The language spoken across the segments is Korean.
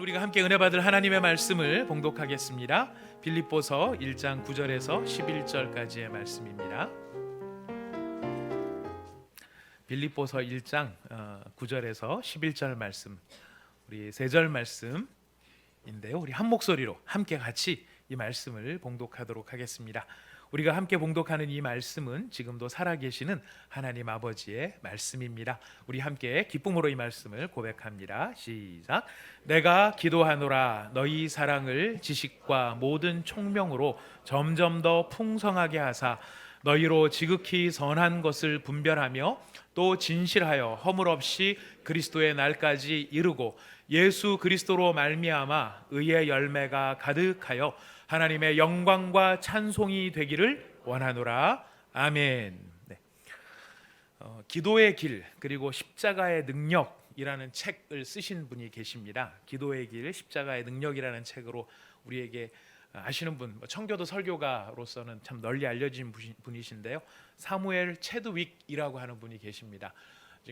오늘 우리가 함께 은혜 받을 하나님의 말씀을 봉독하겠습니다. 빌립보서 1장 9절에서 11절까지의 말씀입니다. 빌립보서 1장 9절에서 11절 말씀, 우리 세 절 말씀인데요. 우리 한 목소리로 함께 같이 이 말씀을 봉독하도록 하겠습니다. 우리가 함께 봉독하는 이 말씀은 지금도 살아계시는 하나님 아버지의 말씀입니다. 우리 함께 기쁨으로 이 말씀을 고백합니다. 시작. 내가 기도하노라 너희 사랑을 지식과 모든 총명으로 점점 더 풍성하게 하사 너희로 지극히 선한 것을 분별하며 또 진실하여 허물 없이 그리스도의 날까지 이르고 예수 그리스도로 말미암아 의의 열매가 가득하여 하나님의 영광과 찬송이 되기를 원하노라. 아멘. 네. 기도의 길 그리고 십자가의 능력이라는 책을 쓰신 분이 계십니다. 기도의 길, 십자가의 능력이라는 책으로 우리에게 아시는 분, 청교도 설교가로서는 참 널리 알려진 분이신데요. 사무엘 체드윅이라고 하는 분이 계십니다.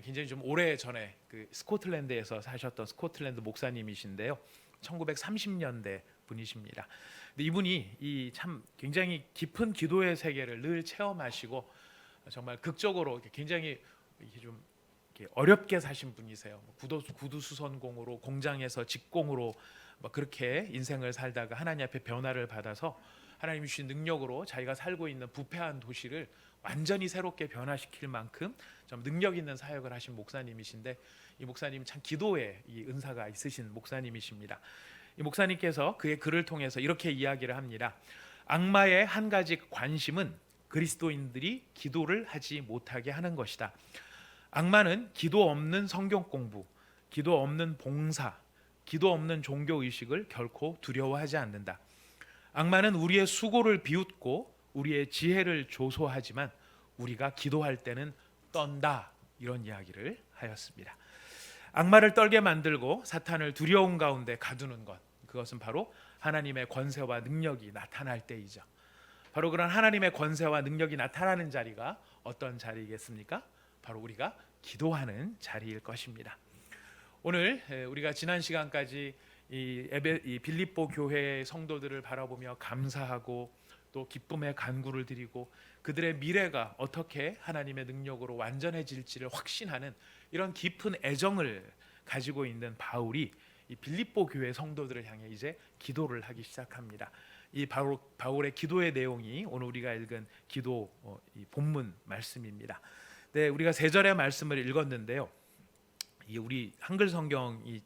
굉장히 좀 오래 전에 그 스코틀랜드에서 사셨던 스코틀랜드 목사님이신데요. 1930년대 분이십니다. 근데 이분이 이 참 굉장히 깊은 기도의 세계를 늘 체험하시고 정말 극적으로 굉장히 이렇게 좀 이렇게 어렵게 사신 분이세요. 구두수선공으로 공장에서 직공으로 그렇게 인생을 살다가 하나님 앞에 변화를 받아서 하나님이 주신 능력으로 자기가 살고 있는 부패한 도시를 완전히 새롭게 변화시킬 만큼 좀 능력 있는 사역을 하신 목사님이신데, 이 목사님 참 기도에 이 은사가 있으신 목사님이십니다. 이 목사님께서 그의 글을 통해서 이렇게 이야기를 합니다. 악마의 한 가지 관심은 그리스도인들이 기도를 하지 못하게 하는 것이다. 악마는 기도 없는 성경 공부, 기도 없는 봉사, 기도 없는 종교 의식을 결코 두려워하지 않는다. 악마는 우리의 수고를 비웃고 우리의 지혜를 조소하지만 우리가 기도할 때는 떤다. 이런 이야기를 하였습니다. 악마를 떨게 만들고 사탄을 두려움 가운데 가두는 것, 그것은 바로 하나님의 권세와 능력이 나타날 때이죠. 바로 그런 하나님의 권세와 능력이 나타나는 자리가 어떤 자리이겠습니까? 바로 우리가 기도하는 자리일 것입니다. 오늘 우리가 지난 시간까지 이 빌립보 교회의 성도들을 바라보며 감사하고 또 기쁨의 간구를 드리고 그들의 미래가 어떻게 하나님의 능력으로 완전해질지를 확신하는 이런 깊은 애정을 가지고 있는 바울이 이 빌립보 교회 성도들을 향해 이제 기도를 하기 시작합니다. 이 바울의 기도의 내용이 오늘 우리가 읽은 기도 이 본문 말씀입니다. 네, 우리가 세 절의 말씀을 읽었는데요. 이 우리 한글 성경이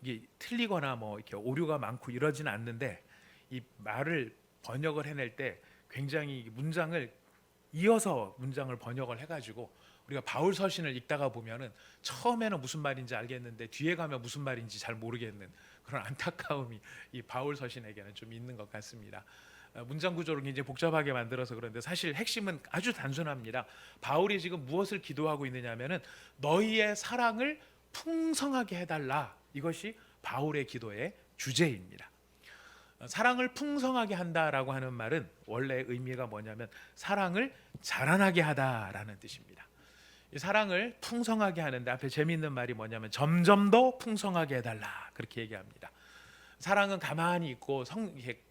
이게 틀리거나 이렇게 오류가 많고 이러지는 않는데, 이 말을 번역을 해낼 때 굉장히 문장을 이어서 문장을 번역을 해가지고 우리가 바울 서신을 읽다가 보면은 처음에는 무슨 말인지 알겠는데 뒤에 가면 무슨 말인지 잘 모르겠는 그런 안타까움이 이 바울 서신에게는 좀 있는 것 같습니다. 문장 구조를 굉장히 복잡하게 만들어서 그런데 사실 핵심은 아주 단순합니다. 바울이 지금 무엇을 기도하고 있느냐면은 너희의 사랑을 풍성하게 해달라. 이것이 바울의 기도의 주제입니다. 사랑을 풍성하게 한다라고 하는 말은 원래 의미가 뭐냐면 사랑을 자라나게 하다라는 뜻입니다. 이 사랑을 풍성하게 하는데 앞에 재미있는 말이 뭐냐면 점점 더 풍성하게 해달라, 그렇게 얘기합니다. 사랑은 가만히 있고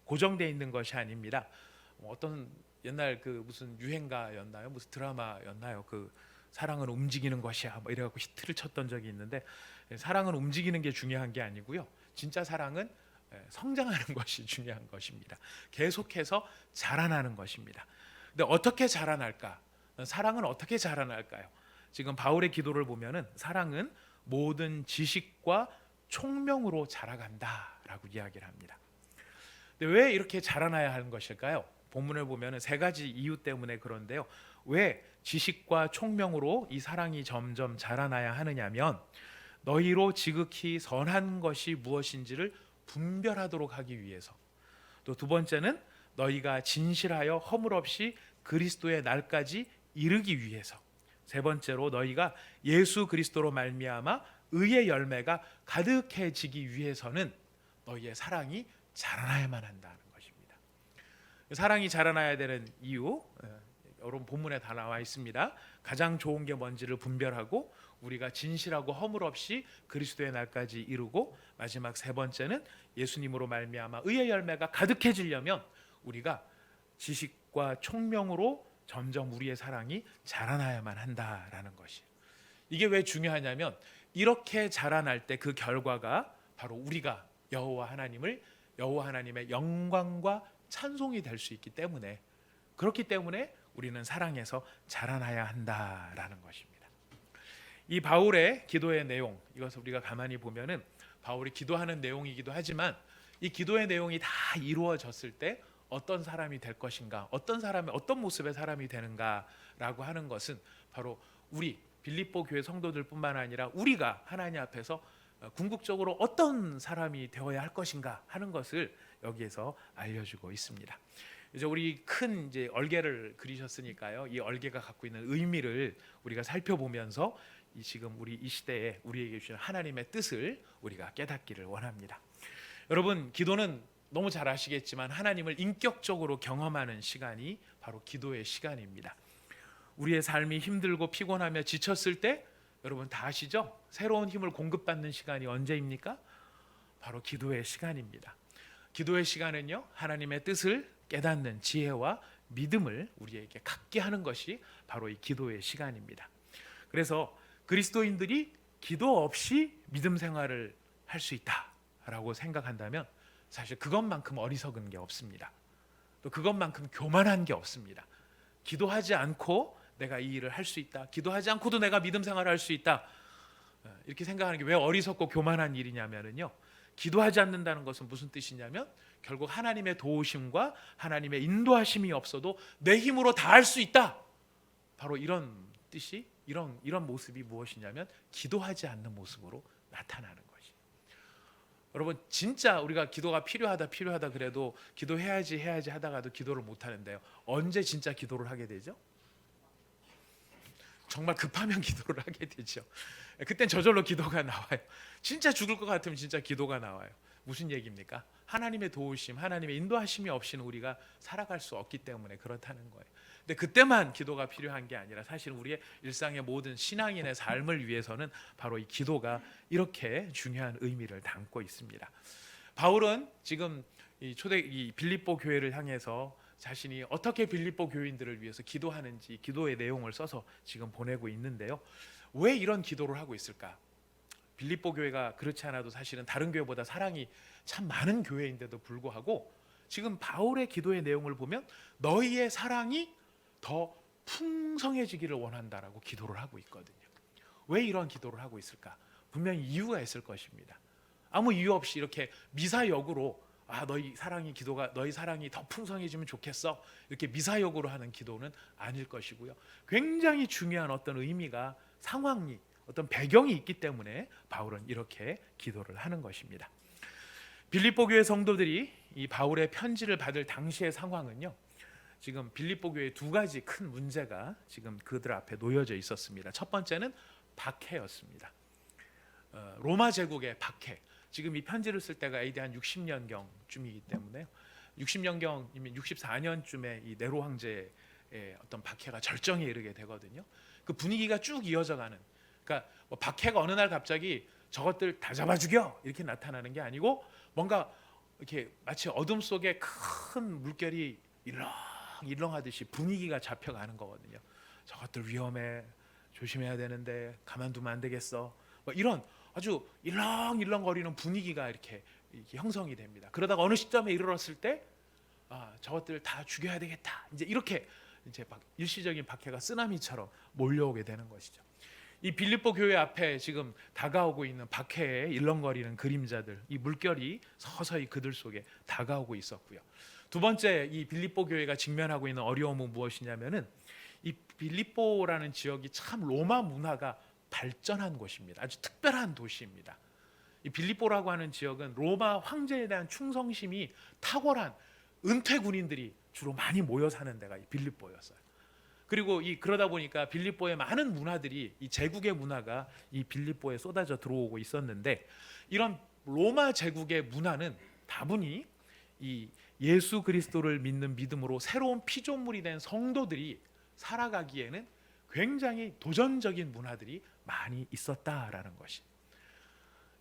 고정되어 있는 것이 아닙니다. 어떤 옛날 그 무슨 유행가였나요? 무슨 드라마였나요? 그 사랑은 움직이는 것이야 이래갖고 히트를 쳤던 적이 있는데, 사랑은 움직이는 게 중요한 게 아니고요. 진짜 사랑은 성장하는 것이 중요한 것입니다. 계속해서 자라나는 것입니다. 근데 어떻게 자라날까? 사랑은 어떻게 자라날까요? 지금 바울의 기도를 보면은 사랑은 모든 지식과 총명으로 자라간다라고 이야기를 합니다. 근데 왜 이렇게 자라나야 하는 것일까요? 본문을 보면은 세 가지 이유 때문에 그런데요. 왜 지식과 총명으로 이 사랑이 점점 자라나야 하느냐면 너희로 지극히 선한 것이 무엇인지를 분별하도록 하기 위해서, 또 두 번째는 너희가 진실하여 허물 없이 그리스도의 날까지 이르기 위해서, 세 번째로 너희가 예수 그리스도로 말미암아 의의 열매가 가득해지기 위해서는 너희의 사랑이 자라나야만 한다는 것입니다. 사랑이 자라나야 되는 이유 여러분 본문에 다 나와 있습니다. 가장 좋은 게 뭔지를 분별하고 우리가 진실하고 허물 없이 그리스도의 날까지 이루고, 마지막 세 번째는 예수님으로 말미암아 의의 열매가 가득해지려면 우리가 지식과 총명으로 점점 우리의 사랑이 자라나야만 한다라는 것이에요. 이게 왜 중요하냐면 이렇게 자라날 때 그 결과가 바로 우리가 여호와 하나님의 영광과 찬송이 될 수 있기 때문에, 그렇기 때문에 우리는 사랑에서 자라나야 한다라는 것입니다. 이 바울의 기도의 내용, 이것을 우리가 가만히 보면은 바울이 기도하는 내용이기도 하지만 이 기도의 내용이 다 이루어졌을 때 어떤 사람이 될 것인가, 어떤 모습의 사람이 되는가라고 하는 것은 바로 우리 빌립보 교회 성도들뿐만 아니라 우리가 하나님 앞에서 궁극적으로 어떤 사람이 되어야 할 것인가 하는 것을 여기에서 알려주고 있습니다. 이제 우리 큰 이제 얼개를 그리셨으니까요. 이 얼개가 갖고 있는 의미를 우리가 살펴보면서 지금 우리 이 시대에 우리에게 주신 하나님의 뜻을 우리가 깨닫기를 원합니다. 여러분, 기도는 너무 잘 아시겠지만 하나님을 인격적으로 경험하는 시간이 바로 기도의 시간입니다. 우리의 삶이 힘들고 피곤하며 지쳤을 때 여러분 다 아시죠? 새로운 힘을 공급받는 시간이 언제입니까? 바로 기도의 시간입니다. 기도의 시간은요, 하나님의 뜻을 깨닫는 지혜와 믿음을 우리에게 갖게 하는 것이 바로 이 기도의 시간입니다. 그래서 그리스도인들이 기도 없이 믿음 생활을 할 수 있다라고 생각한다면 사실 그것만큼 어리석은 게 없습니다. 또 그것만큼 교만한 게 없습니다. 기도하지 않고 내가 이 일을 할 수 있다, 기도하지 않고도 내가 믿음 생활을 할 수 있다, 이렇게 생각하는 게 왜 어리석고 교만한 일이냐면요, 기도하지 않는다는 것은 무슨 뜻이냐면 결국 하나님의 도우심과 하나님의 인도하심이 없어도 내 힘으로 다 할 수 있다, 바로 이런 뜻이, 이런 모습이 무엇이냐면 기도하지 않는 모습으로 나타나는 것이. 여러분, 진짜 우리가 기도가 필요하다 그래도 기도해야지 하다가도 기도를 못 하는데요, 언제 진짜 기도를 하게 되죠? 정말 급하면 기도를 하게 되죠. 그땐 저절로 기도가 나와요. 진짜 죽을 것 같으면 진짜 기도가 나와요. 무슨 얘기입니까? 하나님의 도우심, 하나님의 인도하심이 없이는 우리가 살아갈 수 없기 때문에 그렇다는 거예요. 근데 그때만 기도가 필요한 게 아니라 사실 우리의 일상의 모든 신앙인의 삶을 위해서는 바로 이 기도가 이렇게 중요한 의미를 담고 있습니다. 바울은 지금 이 빌립보 교회를 향해서 자신이 어떻게 빌립보 교인들을 위해서 기도하는지 기도의 내용을 써서 지금 보내고 있는데요. 왜 이런 기도를 하고 있을까? 빌립보 교회가 그렇지 않아도 사실은 다른 교회보다 사랑이 참 많은 교회인데도 불구하고 지금 바울의 기도의 내용을 보면 너희의 사랑이 더 풍성해지기를 원한다라고 기도를 하고 있거든요. 왜 이런 기도를 하고 있을까? 분명히 이유가 있을 것입니다. 아무 이유 없이 이렇게 미사역으로 너희 사랑이 더 풍성해지면 좋겠어, 이렇게 미사역으로 하는 기도는 아닐 것이고요. 굉장히 중요한 어떤 의미가, 상황이, 어떤 배경이 있기 때문에 바울은 이렇게 기도를 하는 것입니다. 빌립보 교회 성도들이 이 바울의 편지를 받을 당시의 상황은요, 지금 빌립보 교회에 두 가지 큰 문제가 지금 그들 앞에 놓여져 있었습니다. 첫 번째는 박해였습니다. 로마 제국의 박해. 지금 이 편지를 쓸 때가 AD 한 60년경쯤이기 때문에 60년경이면 64년쯤에 이 네로 황제의 어떤 박해가 절정에 이르게 되거든요. 그 분위기가 쭉 이어져가는, 그러니까 뭐 박해가 어느 날 갑자기 저것들 다 잡아 죽여 이렇게 나타나는 게 아니고 뭔가 이렇게 마치 어둠 속에 큰 물결이 일렁하듯이 분위기가 잡혀가는 거거든요. 저것들 위험해, 조심해야 되는데 가만두면 안 되겠어, 뭐 이런 아주 일렁일렁거리는 분위기가 이렇게 형성이 됩니다. 그러다가 어느 시점에 이르렀을 때 저것들 다 죽여야 되겠다, 이렇게 일시적인 박해가 쓰나미처럼 몰려오게 되는 것이죠. 이 빌립보 교회 앞에 지금 다가오고 있는 박해의 일렁거리는 그림자들, 이 물결이 서서히 그들 속에 다가오고 있었고요. 두 번째, 이 빌립보 교회가 직면하고 있는 어려움은 무엇이냐면은 이 빌립보라는 지역이 참 로마 문화가 발전한 곳입니다. 아주 특별한 도시입니다. 이 빌립보라고 하는 지역은 로마 황제에 대한 충성심이 탁월한 은퇴 군인들이 주로 많이 모여 사는 데가 이 빌립보였어요. 그리고 그러다 보니까 빌립보의 많은 문화들이, 이 제국의 문화가 이 빌립보에 쏟아져 들어오고 있었는데, 이런 로마 제국의 문화는 다분히 이 예수 그리스도를 믿는 믿음으로 새로운 피조물이 된 성도들이 살아가기에는 굉장히 도전적인 문화들이 많이 있었다라는 것이.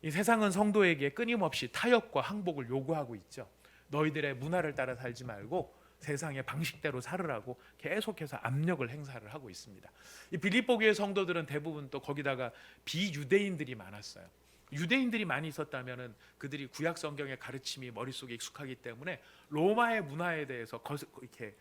이 세상은 성도에게 끊임없이 타협과 항복을 요구하고 있죠. 너희들의 문화를 따라 살지 말고 세상의 방식대로 살으라고 계속해서 압력을 행사를 하고 있습니다. 이 빌립보 교회 성도들은 대부분 또 거기다가 비유대인들이 많았어요. 유대인들이 많이 있었다면은 그들이 구약 성경의 가르침이 머릿속에 익숙하기 때문에 로마의 문화에 대해서 이렇게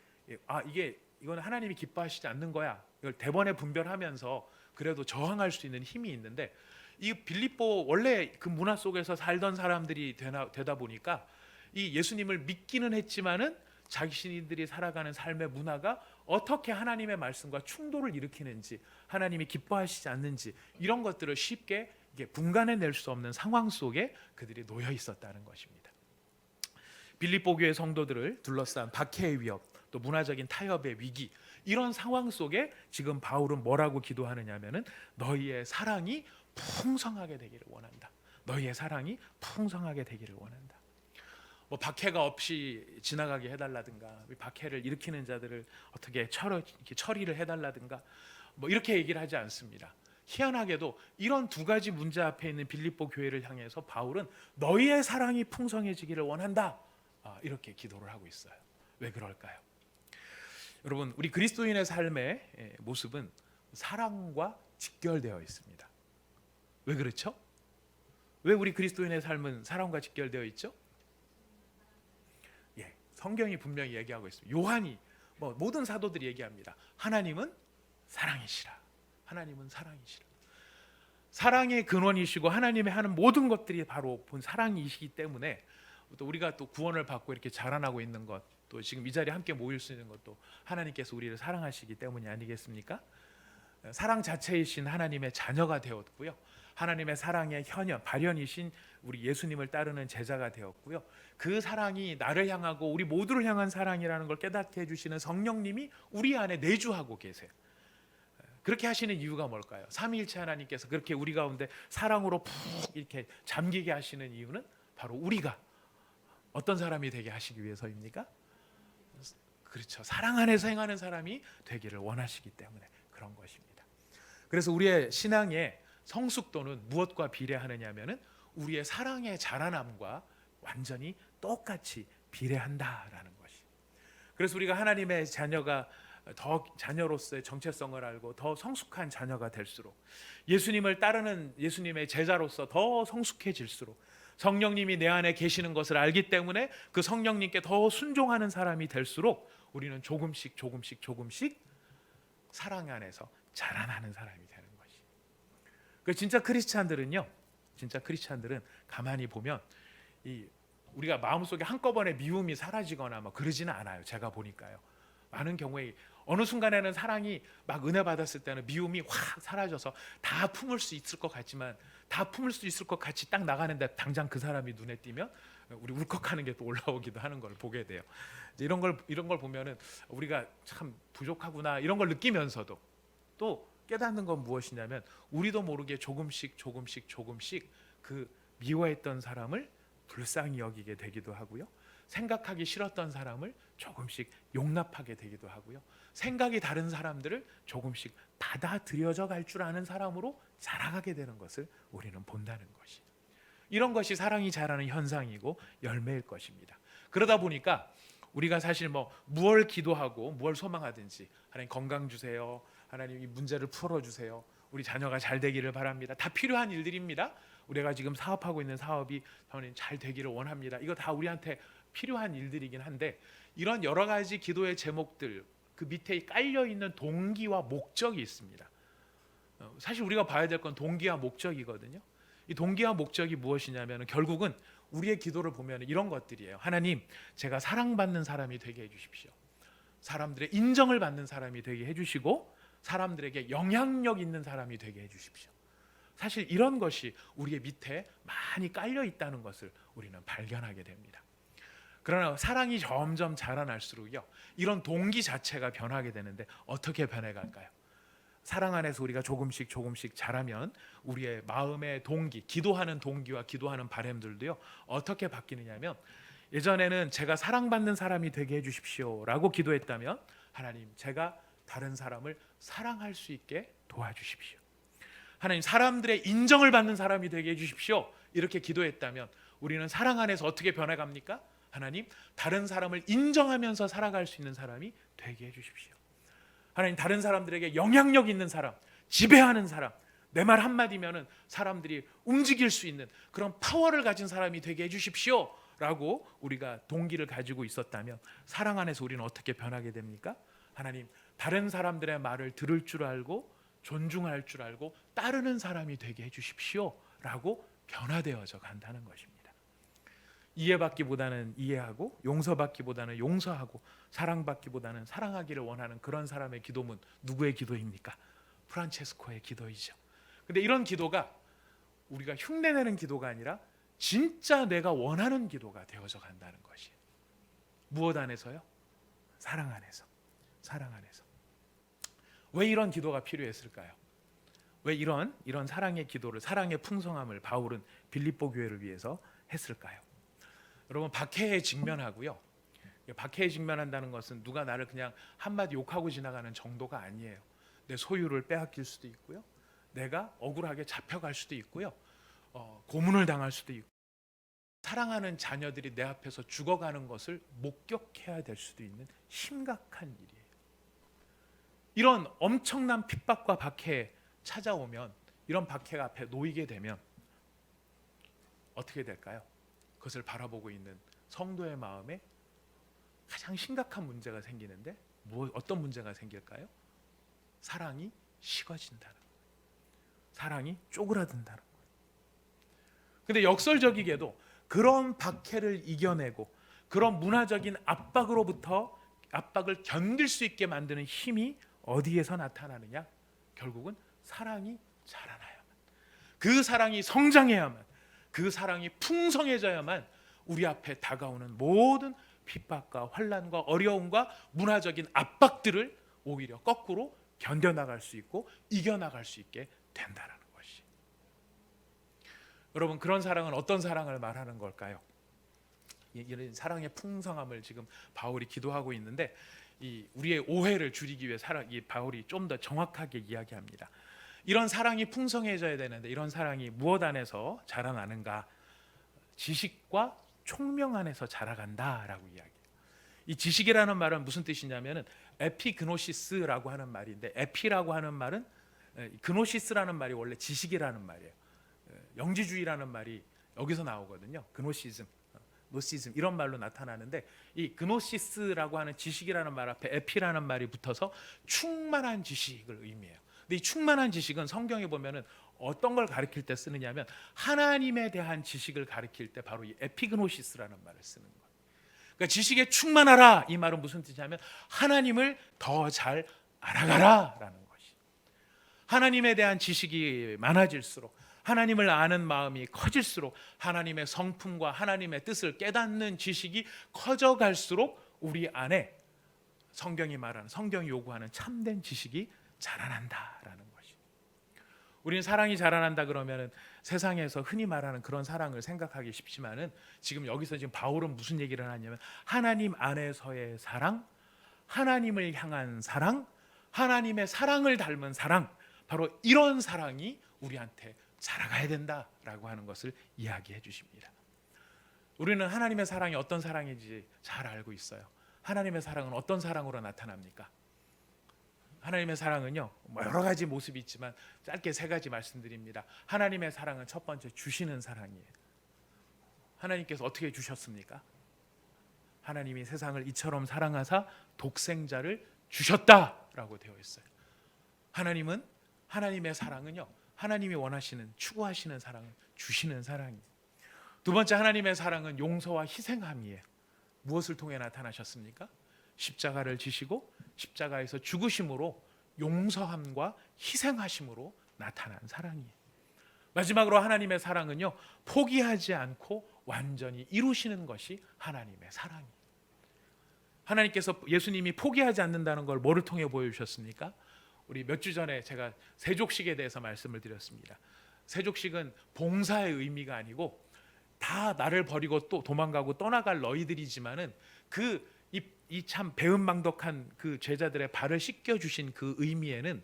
이건 하나님이 기뻐하시지 않는 거야. 이걸 대번에 분별하면서 그래도 저항할 수 있는 힘이 있는데, 이 빌립보 원래 그 문화 속에서 살던 사람들이 되다 보니까 이 예수님을 믿기는 했지만은 자신들이 살아가는 삶의 문화가 어떻게 하나님의 말씀과 충돌을 일으키는지, 하나님이 기뻐하시지 않는지, 이런 것들을 쉽게 분간해낼 수 없는 상황 속에 그들이 놓여 있었다는 것입니다. 빌립보 교회 성도들을 둘러싼 박해의 위협, 또 문화적인 타협의 위기, 이런 상황 속에 지금 바울은 뭐라고 기도하느냐면은 너희의 사랑이 풍성하게 되기를 원한다. 너희의 사랑이 풍성하게 되기를 원한다. 뭐 박해가 없이 지나가게 해달라든가, 박해를 일으키는 자들을 어떻게 처리를 해달라든가, 뭐 이렇게 얘기를 하지 않습니다. 희한하게도 이런 두 가지 문제 앞에 있는 빌립보 교회를 향해서 바울은 너희의 사랑이 풍성해지기를 원한다, 이렇게 기도를 하고 있어요. 왜 그럴까요? 여러분, 우리 그리스도인의 삶의 모습은 사랑과 직결되어 있습니다. 왜 그렇죠? 왜 우리 그리스도인의 삶은 사랑과 직결되어 있죠? 성경이 분명히 얘기하고 있습니다. 요한이, 모든 사도들이 얘기합니다. 하나님은 사랑이시라. 하나님은 사랑이시라. 사랑의 근원이시고 하나님의 하는 모든 것들이 바로 본 사랑이시기 때문에, 또 우리가 또 구원을 받고 이렇게 자라나고 있는 것, 또 지금 이 자리에 함께 모일 수 있는 것도 하나님께서 우리를 사랑하시기 때문이 아니겠습니까? 사랑 자체이신 하나님의 자녀가 되었고요, 하나님의 사랑의 현현, 발현이신 우리 예수님을 따르는 제자가 되었고요, 그 사랑이 나를 향하고 우리 모두를 향한 사랑이라는 걸 깨닫게 해주시는 성령님이 우리 안에 내주하고 계세요. 그렇게 하시는 이유가 뭘까요? 삼위일체 하나님께서 그렇게 우리 가운데 사랑으로 푹 이렇게 잠기게 하시는 이유는 바로 우리가 어떤 사람이 되게 하시기 위해서입니까? 그렇죠. 사랑 안에서 행하는 사람이 되기를 원하시기 때문에 그런 것입니다. 그래서 우리의 신앙의 성숙도는 무엇과 비례하느냐면은 우리의 사랑의 자라남과 완전히 똑같이 비례한다라는 것이. 그래서 우리가 하나님의 자녀가 더 자녀로서의 정체성을 알고 더 성숙한 자녀가 될수록, 예수님을 따르는 예수님의 제자로서 더 성숙해질수록, 성령님이 내 안에 계시는 것을 알기 때문에 그 성령님께 더 순종하는 사람이 될수록 우리는 조금씩 사랑 안에서 자라나는 사람이 되는 것이. 그 진짜 크리스찬들은 가만히 보면 우리가 마음속에 한꺼번에 미움이 사라지거나 뭐 그러지는 않아요. 제가 보니까요. 많은 경우에 어느 순간에는 사랑이 막 은혜 받았을 때는 미움이 확 사라져서 다 품을 수 있을 것 같지만, 다 품을 수 있을 것 같이 딱 나가는데 당장 그 사람이 눈에 띄면 우리 울컥하는 게 또 올라오기도 하는 걸 보게 돼요. 이런 걸 보면은 우리가 참 부족하구나, 이런 걸 느끼면서도 또 깨닫는 건 무엇이냐면, 우리도 모르게 조금씩 그 미워했던 사람을 불쌍히 여기게 되기도 하고요, 생각하기 싫었던 사람을 조금씩 용납하게 되기도 하고요, 생각이 다른 사람들을 조금씩 받아들여져 갈 줄 아는 사람으로 자라가게 되는 것을 우리는 본다는 것이, 이런 것이 사랑이 자라는 현상이고 열매일 것입니다. 그러다 보니까 우리가 사실 무얼 기도하고 무얼 소망하든지, 하나님 건강 주세요, 하나님 이 문제를 풀어주세요, 우리 자녀가 잘 되기를 바랍니다, 다 필요한 일들입니다. 우리가 지금 사업하고 있는 사업이 하나님 잘 되기를 원합니다. 이거 다 우리한테 필요한 일들이긴 한데, 이런 여러 가지 기도의 제목들 그 밑에 깔려 있는 동기와 목적이 있습니다. 사실 우리가 봐야 될 건 동기와 목적이거든요. 이 동기와 목적이 무엇이냐면 결국은 우리의 기도를 보면 이런 것들이에요. 하나님, 제가 사랑받는 사람이 되게 해주십시오. 사람들의 인정을 받는 사람이 되게 해주시고, 사람들에게 영향력 있는 사람이 되게 해주십시오. 사실 이런 것이 우리의 밑에 많이 깔려 있다는 것을 우리는 발견하게 됩니다. 그러나 사랑이 점점 자라날수록요, 이런 동기 자체가 변하게 되는데 어떻게 변해갈까요? 사랑 안에서 우리가 조금씩 자라면 우리의 마음의 동기, 기도하는 동기와 기도하는 바람들도요 어떻게 바뀌느냐면, 예전에는 제가 사랑받는 사람이 되게 해주십시오 라고 기도했다면, 하나님 제가 다른 사람을 사랑할 수 있게 도와주십시오. 하나님 사람들의 인정을 받는 사람이 되게 해주십시오. 이렇게 기도했다면 우리는 사랑 안에서 어떻게 변해갑니까? 하나님 다른 사람을 인정하면서 살아갈 수 있는 사람이 되게 해주십시오. 하나님 다른 사람들에게 영향력 있는 사람, 지배하는 사람, 내 말 한마디면은 사람들이 움직일 수 있는 그런 파워를 가진 사람이 되게 해주십시오 라고 우리가 동기를 가지고 있었다면 사랑 안에서 우리는 어떻게 변하게 됩니까? 하나님 다른 사람들의 말을 들을 줄 알고 존중할 줄 알고 따르는 사람이 되게 해주십시오 라고 변화되어져 간다는 것입니다. 이해받기보다는 이해하고 용서받기보다는 용서하고 사랑받기보다는 사랑하기를 원하는 그런 사람의 기도문, 누구의 기도입니까? 프란체스코의 기도이죠. 근데 이런 기도가 우리가 흉내내는 기도가 아니라 진짜 내가 원하는 기도가 되어져 간다는 것이에요. 무엇 안에서요? 사랑 안에서. 사랑 안에서. 왜 이런 기도가 필요했을까요? 왜 이런 사랑의 기도를, 사랑의 풍성함을 바울은 빌립보 교회를 위해서 했을까요? 여러분 박해에 직면하고요. 박해에 직면한다는 것은 누가 나를 그냥 한마디 욕하고 지나가는 정도가 아니에요. 내 소유를 빼앗길 수도 있고요. 내가 억울하게 잡혀갈 수도 있고요. 고문을 당할 수도 있고 사랑하는 자녀들이 내 앞에서 죽어가는 것을 목격해야 될 수도 있는 심각한 일이에요. 이런 엄청난 핍박과 박해에 찾아오면 이런 박해가 앞에 놓이게 되면 어떻게 될까요? 그것을 바라보고 있는 성도의 마음에 가장 심각한 문제가 생기는데 어떤 문제가 생길까요? 사랑이 식어진다는 거예요. 사랑이 쪼그라든다는 거예요. 근데 역설적이게도 그런 박해를 이겨내고 그런 문화적인 압박을 견딜 수 있게 만드는 힘이 어디에서 나타나느냐? 결국은 사랑이 자라나야만, 그 사랑이 성장해야만, 그 사랑이 풍성해져야만 우리 앞에 다가오는 모든 핍박과 환난과 어려움과 문화적인 압박들을 오히려 거꾸로 견뎌나갈 수 있고 이겨나갈 수 있게 된다는 것이. 여러분 그런 사랑은 어떤 사랑을 말하는 걸까요? 이런 사랑의 풍성함을 지금 바울이 기도하고 있는데 우리의 오해를 줄이기 위해 바울이 좀 더 정확하게 이야기합니다. 이런 사랑이 풍성해져야 되는데 이런 사랑이 무엇 안에서 자라나는가? 지식과 총명 안에서 자라간다라고 이야기해요. 이 지식이라는 말은 무슨 뜻이냐면은 에피그노시스라고 하는 말인데, 에피라고 하는 말은 그노시스라는 말이 원래 지식이라는 말이에요. 영지주의라는 말이 여기서 나오거든요. 그노시즘, 노시즘 이런 말로 나타나는데, 이 그노시스라고 하는 지식이라는 말 앞에 에피라는 말이 붙어서 충만한 지식을 의미해요. 근데 이 충만한 지식은 성경에 보면은 어떤 걸 가리킬 때 쓰느냐면 하나님에 대한 지식을 가리킬 때 바로 이 에피그노시스라는 말을 쓰는 거예요. 그러니까 지식에 충만하라, 이 말은 무슨 뜻이냐면 하나님을 더 잘 알아가라라는 것이. 하나님에 대한 지식이 많아질수록, 하나님을 아는 마음이 커질수록, 하나님의 성품과 하나님의 뜻을 깨닫는 지식이 커져갈수록 우리 안에 성경이 요구하는 참된 지식이 자라난다라는 것이. 우리는 사랑이 자라난다 그러면은 세상에서 흔히 말하는 그런 사랑을 생각하기 쉽지만은 지금 바울은 무슨 얘기를 하냐면 하나님 안에서의 사랑, 하나님을 향한 사랑, 하나님의 사랑을 닮은 사랑, 바로 이런 사랑이 우리한테 자라가야 된다라고 하는 것을 이야기해 주십니다. 우리는 하나님의 사랑이 어떤 사랑인지 잘 알고 있어요. 하나님의 사랑은 어떤 사랑으로 나타납니까? 하나님의 사랑은요, 여러 가지 모습이 있지만 짧게 세 가지 말씀드립니다. 하나님의 사랑은 첫 번째 주시는 사랑이에요. 하나님께서 어떻게 주셨습니까? 하나님이 세상을 이처럼 사랑하사 독생자를 주셨다라고 되어 있어요. 하나님의 사랑은요, 하나님이 원하시는, 추구하시는 사랑은 주시는 사랑이에요. 두 번째, 하나님의 사랑은 용서와 희생함이에요. 무엇을 통해 나타나셨습니까? 십자가를 지시고 십자가에서 죽으심으로 용서함과 희생하심으로 나타난 사랑이에요. 마지막으로 하나님의 사랑은요, 포기하지 않고 완전히 이루시는 것이 하나님의 사랑이에요. 하나님께서 예수님이 포기하지 않는다는 걸 뭐를 통해 보여주셨습니까? 우리 몇 주 전에 제가 세족식에 대해서 말씀을 드렸습니다. 세족식은 봉사의 의미가 아니고 다 나를 버리고 또 도망가고 떠나갈 너희들이지만은 이 참 배은망덕한 그 제자들의 발을 씻겨 주신 그 의미에는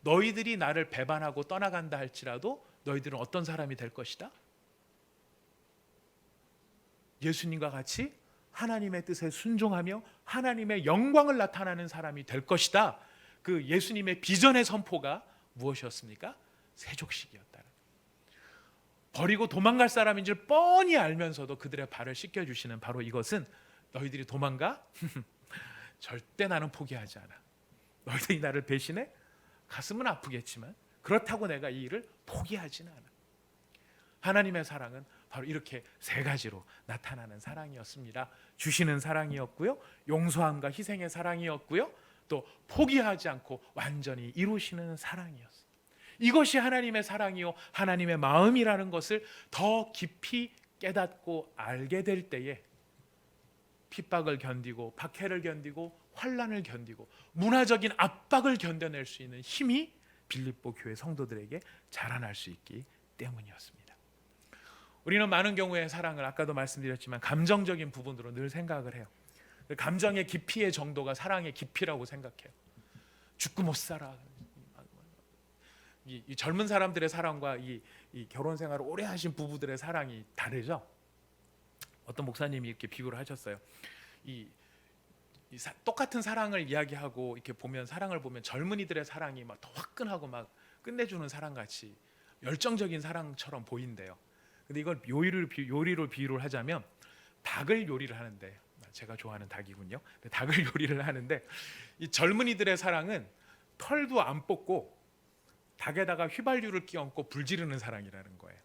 너희들이 나를 배반하고 떠나간다 할지라도 너희들은 어떤 사람이 될 것이다? 예수님과 같이 하나님의 뜻에 순종하며 하나님의 영광을 나타내는 사람이 될 것이다. 그 예수님의 비전의 선포가 무엇이었습니까? 세족식이었다. 버리고 도망갈 사람인 줄 뻔히 알면서도 그들의 발을 씻겨주시는 바로 이것은 너희들이 도망가? 절대 나는 포기하지 않아. 너희들이 나를 배신해? 가슴은 아프겠지만 그렇다고 내가 이 일을 포기하지는 않아. 하나님의 사랑은 바로 이렇게 세 가지로 나타나는 사랑이었습니다. 주시는 사랑이었고요, 용서함과 희생의 사랑이었고요, 또 포기하지 않고 완전히 이루시는 사랑이었어요. 이것이 하나님의 사랑이요 하나님의 마음이라는 것을 더 깊이 깨닫고 알게 될 때에 핍박을 견디고 박해를 견디고 환난을 견디고 문화적인 압박을 견뎌낼 수 있는 힘이 빌립보 교회 성도들에게 자라날 수 있기 때문이었습니다. 우리는 많은 경우에 사랑을 아까도 말씀드렸지만 감정적인 부분으로 늘 생각을 해요. 감정의 깊이의 정도가 사랑의 깊이라고 생각해요. 죽고 못 살아. 이 젊은 사람들의 사랑과 이 결혼 생활을 오래 하신 부부들의 사랑이 다르죠. 어떤 목사님이 이렇게 비유를 하셨어요. 똑같은 사랑을 이야기하고 이렇게 보면 사랑을 보면 젊은이들의 사랑이 막 더 화끈하고 막 끝내주는 사랑 같이 열정적인 사랑처럼 보인대요. 근데 이걸 요리로 비유를 하자면 닭을 요리를 하는데 제가 좋아하는 닭이군요. 닭을 요리를 하는데 이 젊은이들의 사랑은 털도 안 뽑고 닭에다가 휘발유를 끼얹고 불 지르는 사랑이라는 거예요.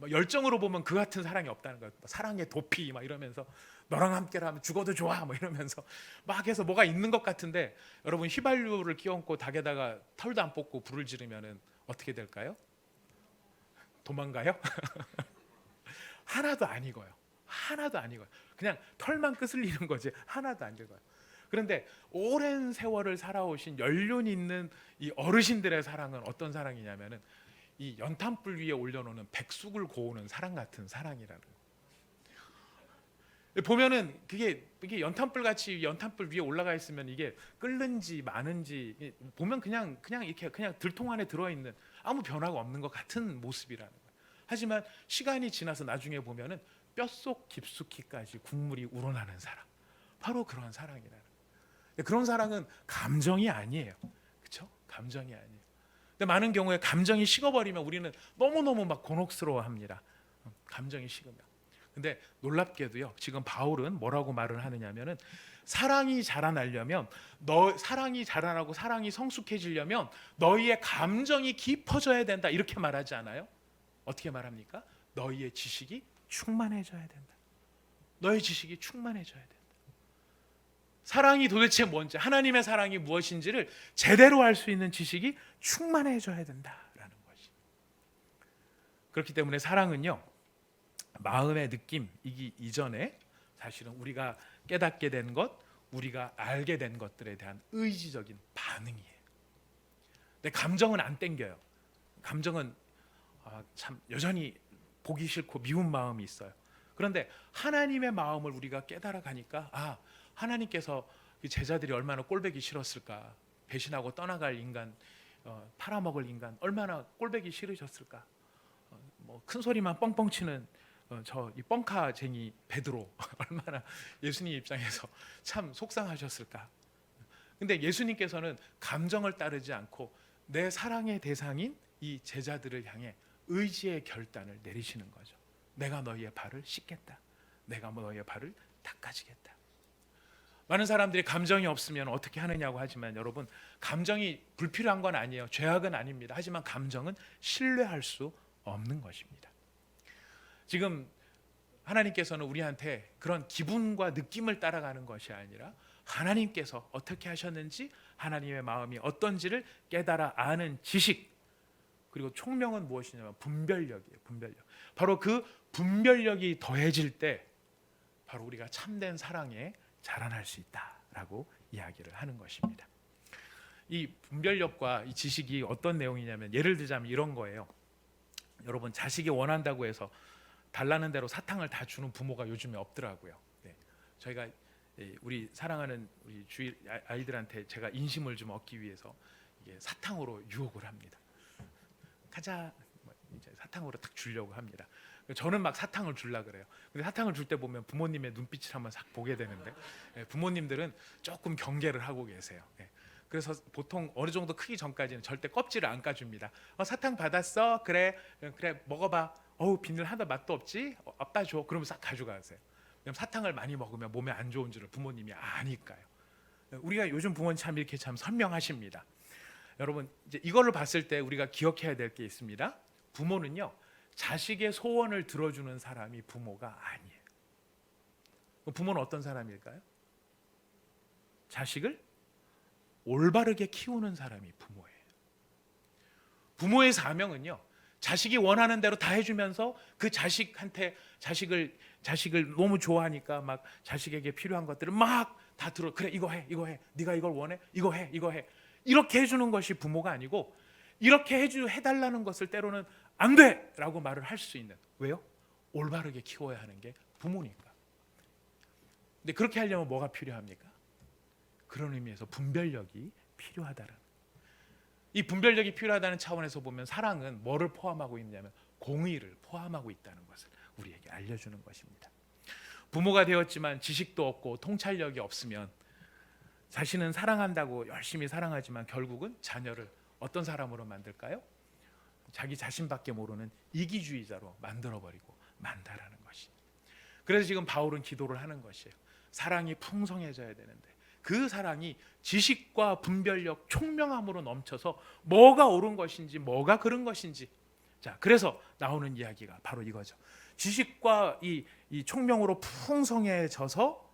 열정으로 보면 그 같은 사랑이 없다는 거예요. 사랑의 도피 막 이러면서 너랑 함께라면 죽어도 좋아 뭐 이러면서 막 해서 뭐가 있는 것 같은데 여러분 휘발유를 끼얹고 닭에다가 털도 안 뽑고 불을 지르면은 어떻게 될까요? 도망가요? 하나도 안 익어요. 하나도 안 익어요. 그냥 털만 끄슬리는 거지 하나도 안 익어요. 그런데 오랜 세월을 살아오신 연륜 있는 이 어르신들의 사랑은 어떤 사랑이냐면은 이 연탄불 위에 올려놓는 백숙을 고우는 사랑 같은 사랑이라는 거예요. 보면은 이게 연탄불 같이 연탄불 위에 올라가 있으면 이게 끓는지 마는지 보면 그냥 이렇게 그냥 들통 안에 들어 있는 아무 변화가 없는 것 같은 모습이라는 거예요. 하지만 시간이 지나서 나중에 보면은 뼛속 깊숙이까지 국물이 우러나는 사랑, 바로 그런 사랑이라는 거예요. 그런 사랑은 감정이 아니에요. 그렇죠? 감정이 아니에요. 근데 많은 경우에 감정이 식어버리면 우리는 너무너무 막 곤혹스러워합니다. 감정이 식으면. 근데 놀랍게도요. 지금 바울은 뭐라고 말을 하느냐면은 사랑이 자라나려면 사랑이 자라나고 사랑이 성숙해지려면 너희의 감정이 깊어져야 된다. 이렇게 말하지 않아요? 어떻게 말합니까? 너희의 지식이 충만해져야 된다. 너희 지식이 충만해져야 된다. 사랑이 도대체 뭔지, 하나님의 사랑이 무엇인지를 제대로 알 수 있는 지식이 충만해져야 된다라는 것이. 그렇기 때문에 사랑은요, 마음의 느낌이기 이전에 사실은 우리가 깨닫게 된 것, 우리가 알게 된 것들에 대한 의지적인 반응이에요. 근데 감정은 안 땡겨요. 감정은 참 여전히 보기 싫고 미운 마음이 있어요. 그런데 하나님의 마음을 우리가 깨달아 가니까 하나님께서 제자들이 얼마나 꼴보기 싫었을까. 배신하고 떠나갈 인간, 팔아먹을 인간 얼마나 꼴보기 싫으셨을까. 큰 소리만 뻥뻥 치는 이 뻥카쟁이 베드로 얼마나 예수님 입장에서 참 속상하셨을까. 근데 예수님께서는 감정을 따르지 않고 내 사랑의 대상인 이 제자들을 향해 의지의 결단을 내리시는 거죠. 내가 너희의 발을 씻겠다. 내가 너희의 발을 닦아주겠다. 많은 사람들이 감정이 없으면 어떻게 하느냐고 하지만 여러분, 감정이 불필요한 건 아니에요. 죄악은 아닙니다. 하지만 감정은 신뢰할 수 없는 것입니다. 지금 하나님께서는 우리한테 그런 기분과 느낌을 따라가는 것이 아니라 하나님께서 어떻게 하셨는지, 하나님의 마음이 어떤지를 깨달아 아는 지식, 그리고 총명은 무엇이냐면 분별력이에요. 분별력. 바로 그 분별력이 더해질 때 바로 우리가 참된 사랑에 자라날 수 있다라고 이야기를 하는 것입니다. 이 분별력과 이 지식이 어떤 내용이냐면, 예를 들자면 이런 거예요. 여러분, 자식이 원한다고 해서 달라는 대로 사탕을 다 주는 부모가 요즘에 없더라고요. 저희가 우리 사랑하는 우리 주위 아이들한테 제가 인심을 좀 얻기 위해서 이게 사탕으로 유혹을 합니다. 가자, 이제 사탕으로 딱 주려고 합니다. 저는 막 사탕을 줄라 그래요. 근데 사탕을 줄 때 보면 부모님의 눈빛을 한번 싹 보게 되는데, 부모님들은 조금 경계를 하고 계세요. 그래서 보통 어느 정도 크기 전까지는 절대 껍질을 안 까줍니다. 사탕 받았어? 그래, 그래 먹어봐. 어우 비늘 하나 맛도 없지? 아빠 줘. 그러면 싹 가져가세요. 왜냐면 사탕을 많이 먹으면 몸에 안 좋은 줄을 부모님이 아니까요. 우리가 요즘 부모님 참 이렇게 참 선명하십니다. 여러분 이제 이거를 봤을 때 우리가 기억해야 될 게 있습니다. 부모는요 자식의 소원을 들어주는 사람이 부모가 아니에요. 부모는 어떤 사람일까요? 자식을 올바르게 키우는 사람이 부모예요. 부모의 사명은요 자식이 원하는 대로 다 해주면서 그 자식한테 자식을 너무 좋아하니까 막 자식에게 필요한 것들을 막 다 들어. 그래 이거 해 이거 해. 네가 이걸 원해 이거 해 이거 해. 이렇게 해주는 것이 부모가 아니고, 이렇게 해달라는 것을 때로는 안 돼라고 말을 할 수 있는. 왜요? 올바르게 키워야 하는 게 부모니까. 근데 그렇게 하려면 뭐가 필요합니까? 그런 의미에서 분별력이 필요하다는. 이 분별력이 필요하다는 차원에서 보면 사랑은 뭐를 포함하고 있냐면 공의를 포함하고 있다는 것을 우리에게 알려주는 것입니다. 부모가 되었지만 지식도 없고 통찰력이 없으면 자신은 사랑한다고 열심히 사랑하지만 결국은 자녀를 어떤 사람으로 만들까요? 자기 자신밖에 모르는 이기주의자로 만들어버리고 만다라는 것이. 그래서 지금 바울은 기도를 하는 것이에요. 사랑이 풍성해져야 되는데 그 사랑이 지식과 분별력, 총명함으로 넘쳐서 뭐가 옳은 것인지 뭐가 그른 것인지. 자, 그래서 나오는 이야기가 바로 이거죠. 지식과 이 총명으로 풍성해져서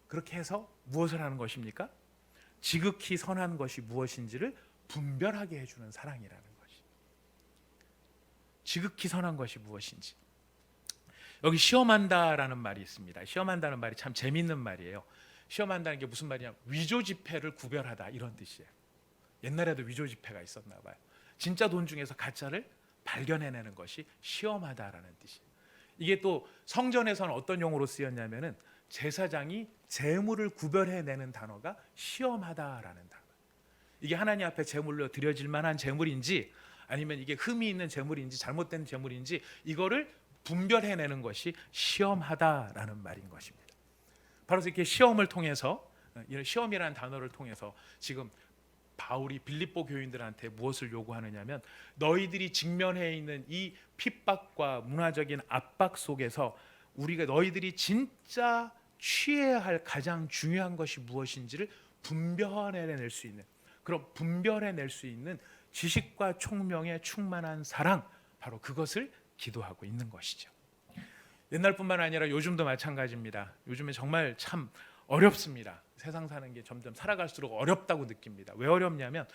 그렇게 해서 무엇을 하는 것입니까? 지극히 선한 것이 무엇인지를 분별하게 해주는 사랑이라는 것이. 지극히 선한 것이 무엇인지. 여기 시험한다라는 말이 있습니다. 시험한다는 말이 참 재미있는 말이에요. 시험한다는 게 무슨 말이냐? 위조지폐를 구별하다 이런 뜻이에요. 옛날에도 위조지폐가 있었나 봐요. 진짜 돈 중에서 가짜를 발견해내는 것이 시험하다라는 뜻이에요. 이게 또 성전에서는 어떤 용어로 쓰였냐면은 제사장이 제물을 구별해내는 단어가 시험하다라는 단어. 이게 하나님 앞에 제물로 드려질 만한 제물인지 아니면 이게 흠이 있는 제물인지 잘못된 제물인지 이거를 분별해내는 것이 시험하다라는 말인 것입니다. 바로 이렇게 시험을 통해서, 이런 시험이라는 단어를 통해서 지금 바울이 빌립보 교인들한테 무엇을 요구하느냐면 너희들이 직면해 있는 이 핍박과 문화적인 압박 속에서 우리가 너희들이 진짜 취해야 할 가장 중요한 것이 무엇인지를 분별해낼 수 있는, 그럼 분별해낼 수 있는 지식과 총명에 충만한 사랑, 바로 그것을 기도하고 있는 것이죠. 옛날뿐만 아니라 요즘도 마찬가지입니다. 요즘에 정말 참 어렵습니다. 세상 사는 게 점점 살아갈수록 어렵다고 느낍니다. 왜 어렵냐면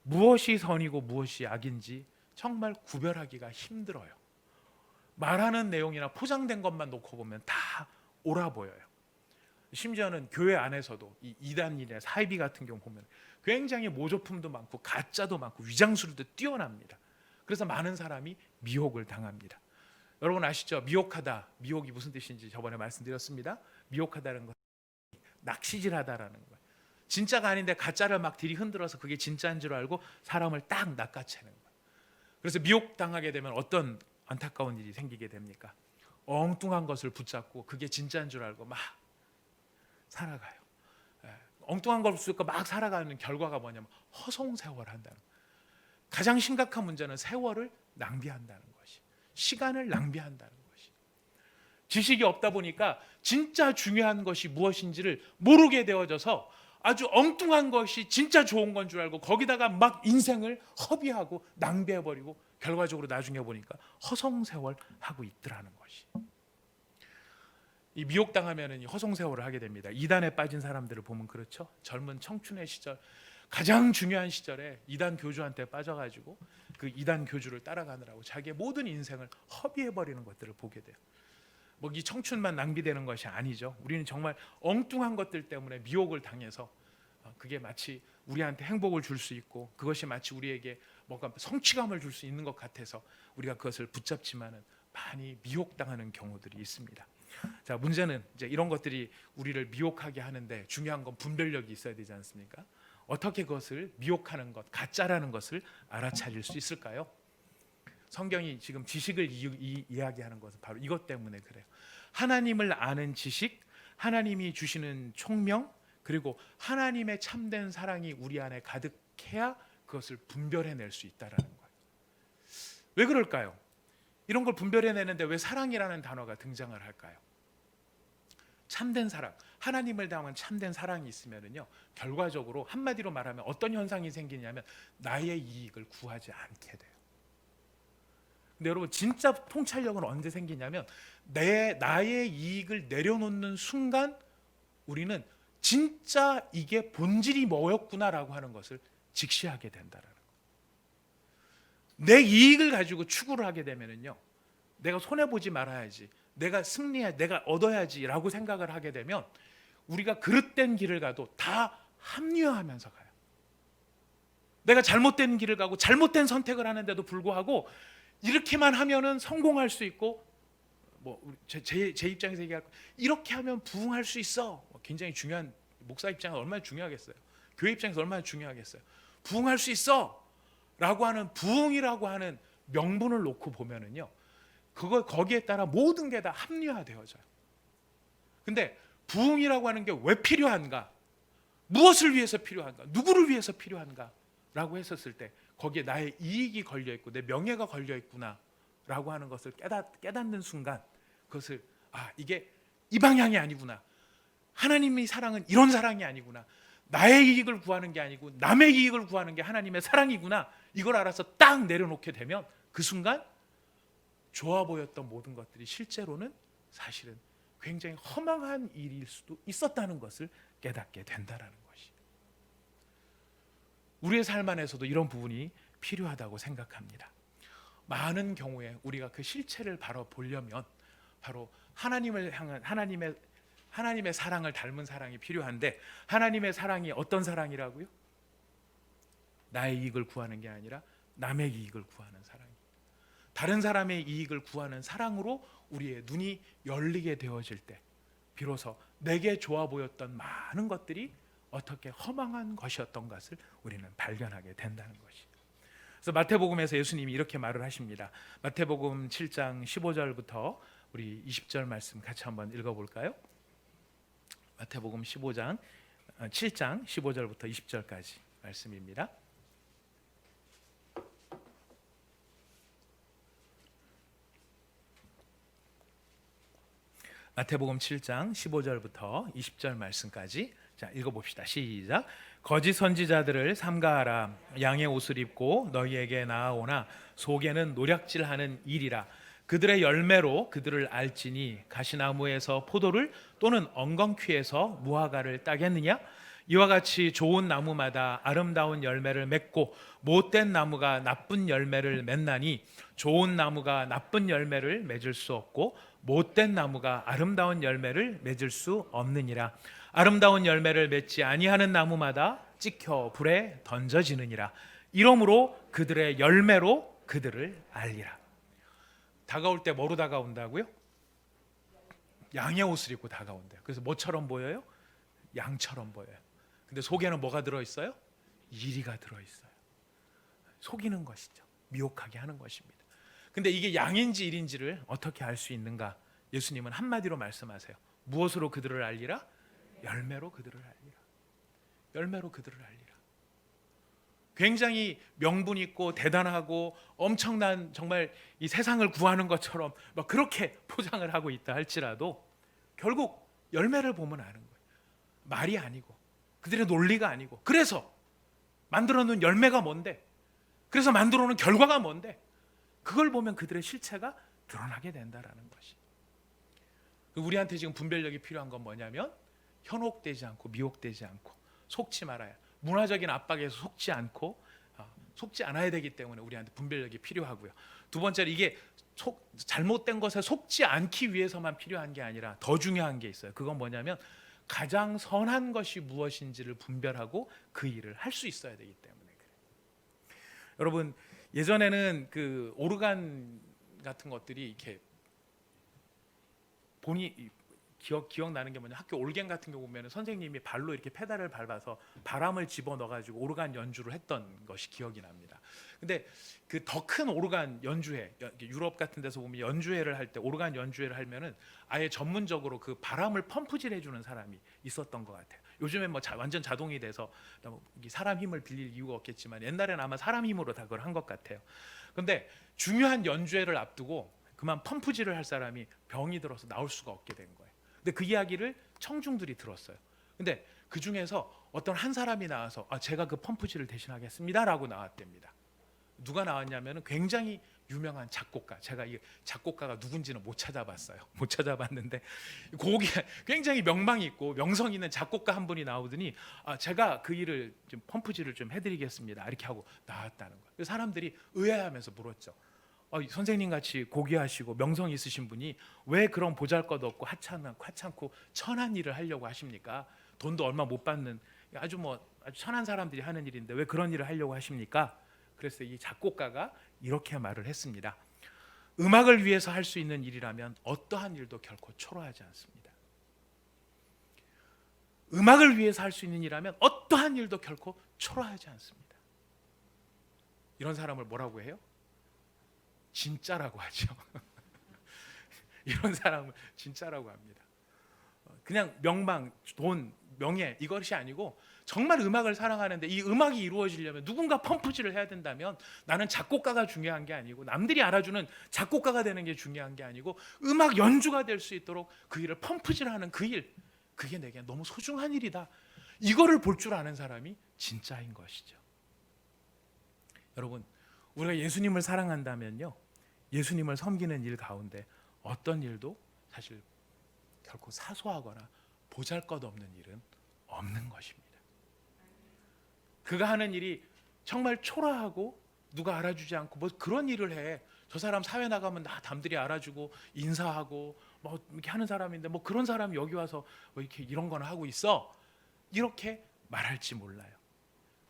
무엇이 선이고 무엇이 악인지 정말 구별하기가 힘들어요. 말하는 내용이나 포장된 것만 놓고 보면 다 옳아 보여요. 심지어는 교회 안에서도 이 이단이나 사이비 같은 경우 보면 굉장히 모조품도 많고 가짜도 많고 위장술도 뛰어납니다. 그래서 많은 사람이 미혹을 당합니다. 여러분 아시죠? 미혹하다. 미혹이 무슨 뜻인지 저번에 말씀드렸습니다. 미혹하다는 것, 낚시질하다라는 거예요. 진짜가 아닌데 가짜를 막 들이흔들어서 그게 진짜인 줄 알고 사람을 딱 낚아채는 거예요. 그래서 미혹당하게 되면 어떤 안타까운 일이 생기게 됩니까? 엉뚱한 것을 붙잡고 그게 진짜인 줄 알고 막 살아가요. 엉뚱한 걸 붙잡고 막 살아가는 결과가 뭐냐면 허송세월 한다는 거예요. 가장 심각한 문제는 세월을 낭비한다는 것이, 시간을 낭비한다는 것이. 지식이 없다 보니까 진짜 중요한 것이 무엇인지를 모르게 되어져서 아주 엉뚱한 것이 진짜 좋은 건 줄 알고 거기다가 막 인생을 허비하고 낭비해버리고 결과적으로 나중에 보니까 허송세월 하고 있더라는 것이. 이 미혹당하면 허송세월을 하게 됩니다. 이단에 빠진 사람들을 보면 그렇죠. 젊은 청춘의 시절, 가장 중요한 시절에 이단 교주한테 빠져가지고 그 이단 교주를 따라가느라고 자기의 모든 인생을 허비해버리는 것들을 보게 돼요. 뭐 이 청춘만 낭비되는 것이 아니죠. 우리는 정말 엉뚱한 것들 때문에 미혹을 당해서 그게 마치 우리한테 행복을 줄 수 있고 그것이 마치 우리에게 뭔가 성취감을 줄 수 있는 것 같아서 우리가 그것을 붙잡지만은 많이 미혹당하는 경우들이 있습니다. 자, 문제는 이제 이런 것들이 우리를 미혹하게 하는데 중요한 건 분별력이 있어야 되지 않습니까? 어떻게 그것을 미혹하는 것, 가짜라는 것을 알아차릴 수 있을까요? 성경이 지금 지식을 이야기하는 것은 바로 이것 때문에 그래요. 하나님을 아는 지식, 하나님이 주시는 총명, 그리고 하나님의 참된 사랑이 우리 안에 가득해야 그것을 분별해낼 수 있다라는 거예요. 왜 그럴까요? 이런 걸 분별해내는데 왜 사랑이라는 단어가 등장을 할까요? 참된 사랑, 하나님을 닮은 참된 사랑이 있으면요, 결과적으로 한마디로 말하면 어떤 현상이 생기냐면 나의 이익을 구하지 않게 돼요. 근데 여러분, 진짜 통찰력은 언제 생기냐면 나의 이익을 내려놓는 순간 우리는 진짜 이게 본질이 뭐였구나라고 하는 것을 직시하게 된다라는 거예요. 내 이익을 가지고 추구를 하게 되면은요, 내가 손해 보지 말아야지, 내가 승리해, 내가 얻어야지라고 생각을 하게 되면 우리가 그릇된 길을 가도 다 합리화하면서 가요. 내가 잘못된 길을 가고 잘못된 선택을 하는데도 불구하고 이렇게만 하면은 성공할 수 있고, 제 입장에서 얘기할 거, 이렇게 하면 부흥할 수 있어. 굉장히 중요한, 목사 입장에서 얼마나 중요하겠어요. 교회 입장에서 얼마나 중요하겠어요. 부흥할 수 있어 라고 하는, 부흥이라고 하는 명분을 놓고 보면은요, 거기에 따라 모든 게 다 합리화되어져요. 근데 부흥이라고 하는 게 왜 필요한가? 무엇을 위해서 필요한가? 누구를 위해서 필요한가? 라고 했었을 때 거기에 나의 이익이 걸려있고 내 명예가 걸려있구나 라고 하는 것을 깨닫는 순간, 그것을 이게 이 방향이 아니구나, 하나님의 사랑은 이런 사랑이 아니구나, 나의 이익을 구하는 게 아니고 남의 이익을 구하는 게 하나님의 사랑이구나, 이걸 알아서 딱 내려놓게 되면 그 순간 좋아 보였던 모든 것들이 실제로는 사실은 굉장히 허망한 일일 수도 있었다는 것을 깨닫게 된다라는 것이, 우리의 삶 안에서도 이런 부분이 필요하다고 생각합니다. 많은 경우에 우리가 그 실체를 바로 보려면 바로 하나님을 향한 하나님의 사랑을 닮은 사랑이 필요한데, 하나님의 사랑이 어떤 사랑이라고요? 나의 이익을 구하는 게 아니라 남의 이익을 구하는 사랑이, 다른 사람의 이익을 구하는 사랑으로 우리의 눈이 열리게 되어질 때 비로소 내게 좋아 보였던 많은 것들이 어떻게 허망한 것이었던 것을 우리는 발견하게 된다는 것이. 그래서 마태복음에서 예수님이 이렇게 말을 하십니다. 마태복음 7장 15절부터 우리 20절 말씀 같이 한번 읽어볼까요? 마태복음 7장 15절부터 20절까지 말씀입니다. 마태복음 7장 15절부터 20절 말씀까지 자, 읽어봅시다. 시작. 거짓 선지자들을 삼가하라. 양의 옷을 입고 너희에게 나아오나 속에는 노략질하는 일이라. 그들의 열매로 그들을 알지니 가시나무에서 포도를 또는 엉겅퀴에서 무화과를 따겠느냐? 이와 같이 좋은 나무마다 아름다운 열매를 맺고 못된 나무가 나쁜 열매를 맺나니 좋은 나무가 나쁜 열매를 맺을 수 없고 못된 나무가 아름다운 열매를 맺을 수 없느니라. 아름다운 열매를 맺지 아니하는 나무마다 찍혀 불에 던져지느니라. 이러므로 그들의 열매로 그들을 알리라. 다가올 때 뭐로 다가온다고요? 양의 옷을 입고 다가온대요. 그래서 뭐처럼 보여요? 양처럼 보여요. 근데 속에는 뭐가 들어있어요? 이리가 들어있어요. 속이는 것이죠. 미혹하게 하는 것입니다. 근데 이게 양인지 일인지를 어떻게 알 수 있는가? 예수님은 한마디로 말씀하세요. 무엇으로 그들을 알리라? 열매로 그들을 알리라. 열매로 그들을 알리라. 굉장히 명분 있고 대단하고 엄청난, 정말 이 세상을 구하는 것처럼 막 그렇게 포장을 하고 있다 할지라도 결국 열매를 보면 아는 거예요. 말이 아니고 그들의 논리가 아니고, 그래서 만들어 놓은 열매가 뭔데, 그래서 만들어 놓은 결과가 뭔데, 그걸 보면 그들의 실체가 드러나게 된다라는 것이. 우리한테 지금 분별력이 필요한 건 뭐냐면 현혹되지 않고 미혹되지 않고 속지 말아야, 문화적인 압박에서 속지 않고 속지 않아야 되기 때문에 우리한테 분별력이 필요하고요. 두 번째로 이게 잘못된 것에 속지 않기 위해서만 필요한 게 아니라 더 중요한 게 있어요. 그건 뭐냐면 가장 선한 것이 무엇인지를 분별하고 그 일을 할 수 있어야 되기 때문에 그래요. 여러분, 예전에는 그 오르간 같은 것들이 이렇게 기억나는 게 뭐냐, 학교 올갱 같은 경우 보면 선생님이 발로 이렇게 페달을 밟아서 바람을 집어넣어 가지고 오르간 연주를 했던 것이 기억이 납니다. 근데 그 더 큰 오르간 연주회, 유럽 같은 데서 보면 연주회를 할 때, 오르간 연주회를 하면은 아예 전문적으로 그 바람을 펌프질 해주는 사람이 있었던 것 같아요. 요즘엔 뭐 완전 자동이 돼서 사람 힘을 빌릴 이유가 없겠지만 옛날에는 아마 사람 힘으로 다 그걸 한 것 같아요. 근데 중요한 연주회를 앞두고 그만 펌프질을 할 사람이 병이 들어서 나올 수가 없게 된 거예요. 근데 그 이야기를 청중들이 들었어요. 근데 그 중에서 어떤 한 사람이 나와서 제가 그 펌프질을 대신하겠습니다라고 나왔답니다. 누가 나왔냐면 굉장히 유명한 작곡가, 제가 이 작곡가가 누군지는 못 찾아봤어요. 못 찾아봤는데 곡이 굉장히 명망이 있고 명성 있는 작곡가 한 분이 나오더니 제가 그 일을 좀 펌프질을 좀 해드리겠습니다 이렇게 하고 나왔다는 거예요. 사람들이 의아해하면서 물었죠. 선생님 같이 고귀하시고 명성 있으신 분이 왜 그런 보잘것없고 하찮고 천한 일을 하려고 하십니까? 돈도 얼마 못 받는 아주 천한 사람들이 하는 일인데 왜 그런 일을 하려고 하십니까? 그래서 이 작곡가가 이렇게 말을 했습니다. 음악을 위해서 할 수 있는 일이라면 어떠한 일도 결코 초라하지 않습니다. 음악을 위해서 할 수 있는 일이라면 어떠한 일도 결코 초라하지 않습니다. 이런 사람을 뭐라고 해요? 진짜라고 하죠. 이런 사람을 진짜라고 합니다. 그냥 명망, 돈, 명예 이것이 아니고 정말 음악을 사랑하는데 이 음악이 이루어지려면 누군가 펌프질을 해야 된다면 나는 작곡가가 중요한 게 아니고 남들이 알아주는 작곡가가 되는 게 중요한 게 아니고 음악 연주가 될 수 있도록 그 일을 펌프질하는 그 일, 그게 내게 너무 소중한 일이다. 이거를 볼 줄 아는 사람이 진짜인 것이죠. 여러분, 우리가 예수님을 사랑한다면요, 예수님을 섬기는 일 가운데 어떤 일도 사실 결코 사소하거나 보잘것없는 일은 없는 것입니다. 그가 하는 일이 정말 초라하고 누가 알아주지 않고 뭐 그런 일을 해. 저 사람 사회 나가면 다 남들이 알아주고 인사하고 뭐 이렇게 하는 사람인데 뭐 그런 사람이 여기 와서 뭐 이렇게 이런 거나 하고 있어. 이렇게 말할지 몰라요.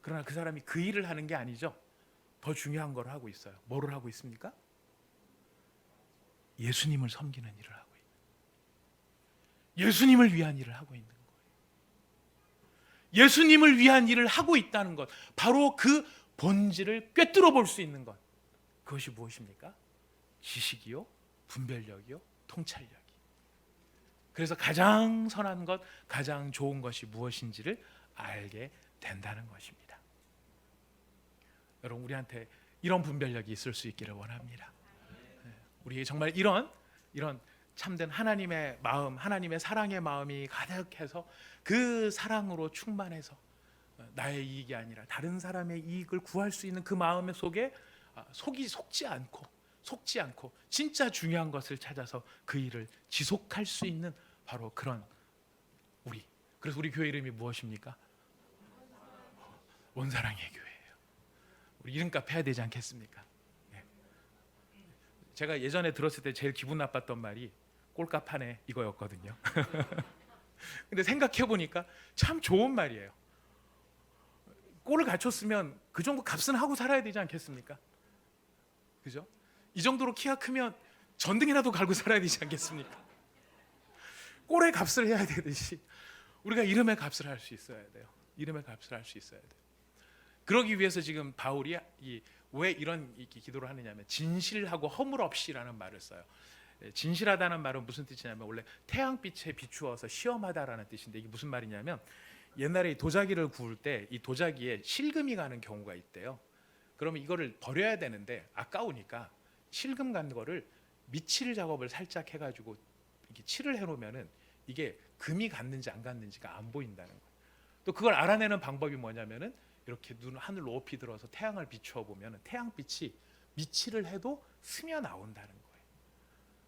그러나 그 사람이 그 일을 하는 게 아니죠. 더 중요한 걸 하고 있어요. 뭐를 하고 있습니까? 예수님을 섬기는 일을 하고 있는, 예수님을 위한 일을 하고 있는 거예요. 예수님을 위한 일을 하고 있다는 것, 바로 그 본질을 꿰뚫어 볼 수 있는 것, 그것이 무엇입니까? 지식이요, 분별력이요, 통찰력이. 그래서 가장 선한 것, 가장 좋은 것이 무엇인지를 알게 된다는 것입니다. 여러분, 우리한테 이런 분별력이 있을 수 있기를 원합니다. 우리에게 정말 이런 참된 하나님의 마음, 하나님의 사랑의 마음이 가득해서 그 사랑으로 충만해서 나의 이익이 아니라 다른 사람의 이익을 구할 수 있는 그 마음 속에 속지 않고 진짜 중요한 것을 찾아서 그 일을 지속할 수 있는 바로 그런 우리. 그래서 우리 교회 이름이 무엇입니까? 원사랑의 교회예요. 우리 이름값 해야 되지 않겠습니까? 제가 예전에 들었을 때 제일 기분 나빴던 말이 꼴값 하네 이거였거든요. 근데 생각해 보니까 참 좋은 말이에요. 꼴을 갖췄으면 그 정도 값은 하고 살아야 되지 않겠습니까? 그죠? 이 정도로 키가 크면 전등이라도 갈고 살아야 되지 않겠습니까? 꼴의 값을 해야 되듯이 우리가 이름의 값을 할 수 있어야 돼요. 이름의 값을 할 수 있어야 돼요. 그러기 위해서 지금 바울이 왜 이런 기도를 하느냐면 진실하고 허물 없이라는 말을 써요. 진실하다는 말은 무슨 뜻이냐면 원래 태양빛에 비추어서 시험하다라는 뜻인데 이게 무슨 말이냐면 옛날에 도자기를 구울 때 이 도자기에 실금이 가는 경우가 있대요. 그러면 이거를 버려야 되는데 아까우니까 실금 간 거를 밑칠 작업을 살짝 해가지고 이렇게 칠을 해놓으면은 이게 금이 갔는지 안 갔는지가 안 보인다는 거예요. 또 그걸 알아내는 방법이 뭐냐면은 이렇게 눈을 하늘 높이 들어서 태양을 비추어 보면은 태양빛이 밑칠을 해도 스며 나온다는 거예요.